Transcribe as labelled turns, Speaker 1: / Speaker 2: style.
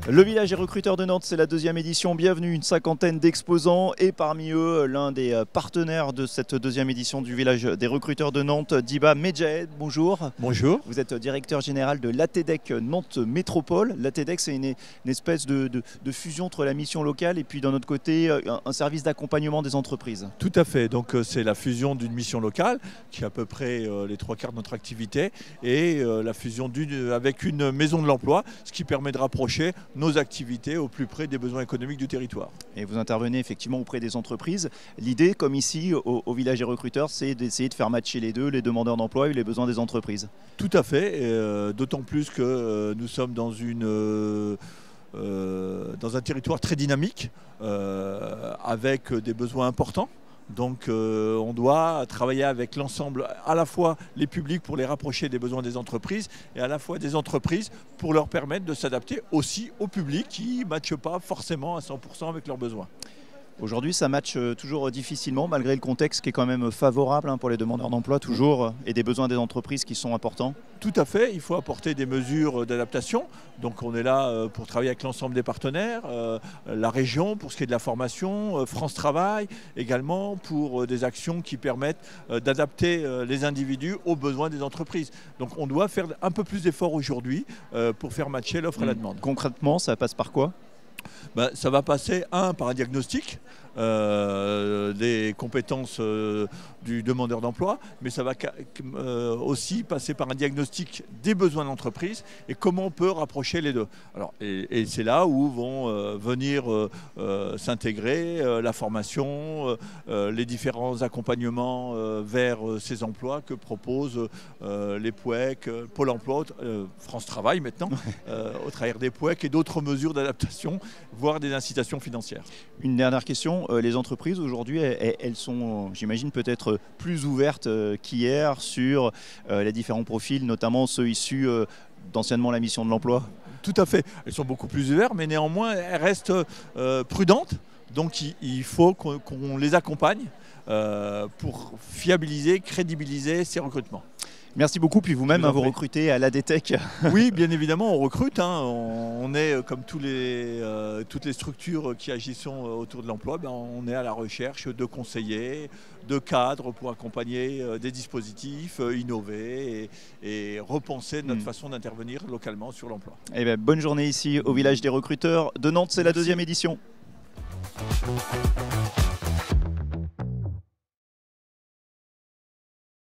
Speaker 1: Le village des recruteurs de Nantes, c'est la deuxième édition. Bienvenue, une cinquantaine d'exposants et parmi eux, l'un des partenaires de cette deuxième édition du village des recruteurs de Nantes, Diba Medjahed. Bonjour.
Speaker 2: Bonjour.
Speaker 1: Vous êtes directeur général de l'ATDEC Nantes Métropole. L'ATDEC, c'est une espèce de fusion entre la mission locale et puis d'un autre côté, un service d'accompagnement des entreprises.
Speaker 2: Tout à fait. Donc c'est la fusion d'une mission locale qui est à peu près les 3/4 de notre activité et la fusion avec une maison de l'emploi, ce qui permet de rapprocher nos activités au plus près des besoins économiques du territoire.
Speaker 1: Et vous intervenez effectivement auprès des entreprises. L'idée, comme ici au village des recruteurs, c'est d'essayer de faire matcher les deux, les demandeurs d'emploi et les besoins des entreprises.
Speaker 2: Tout à fait, d'autant plus que nous sommes dans un territoire très dynamique avec des besoins importants. Donc on doit travailler avec l'ensemble, à la fois les publics pour les rapprocher des besoins des entreprises et à la fois des entreprises pour leur permettre de s'adapter aussi au public qui ne matche pas forcément à 100% avec leurs besoins.
Speaker 1: Aujourd'hui, ça matche toujours difficilement, malgré le contexte qui est quand même favorable pour les demandeurs d'emploi, toujours, et des besoins des entreprises qui sont importants.
Speaker 2: Tout à fait, il faut apporter des mesures d'adaptation. Donc on est là pour travailler avec l'ensemble des partenaires, la région pour ce qui est de la formation, France Travail également pour des actions qui permettent d'adapter les individus aux besoins des entreprises. Donc on doit faire un peu plus d'efforts aujourd'hui pour faire matcher l'offre et la demande.
Speaker 1: Concrètement, ça passe par quoi ?
Speaker 2: Ça va passer, par un diagnostic des compétences du demandeur d'emploi, mais ça va aussi passer par un diagnostic des besoins de l'entreprise et comment on peut rapprocher les deux. Alors, et c'est là où vont venir s'intégrer la formation, les différents accompagnements vers ces emplois que proposent les POEC, Pôle emploi, France Travail maintenant, au travers des POEC et d'autres mesures d'adaptation, voire des incitations financières.
Speaker 1: Une dernière question, les entreprises aujourd'hui, elles sont, j'imagine, peut-être plus ouvertes qu'hier sur les différents profils, notamment ceux issus d'anciennement la mission de l'emploi.
Speaker 2: Tout à fait, elles sont beaucoup plus ouvertes, mais néanmoins elles restent prudentes, donc il faut qu'on les accompagne pour fiabiliser, crédibiliser ces recrutements.
Speaker 1: Merci beaucoup, puis vous-même, vous recrutez à l'ATDEC.
Speaker 2: Oui, bien évidemment, on recrute. On est, comme toutes les structures qui agissent autour de l'emploi, on est à la recherche de conseillers, de cadres pour accompagner des dispositifs, innover et repenser notre façon d'intervenir localement sur l'emploi.
Speaker 1: Bonne journée ici au village des recruteurs de Nantes, c'est la deuxième édition.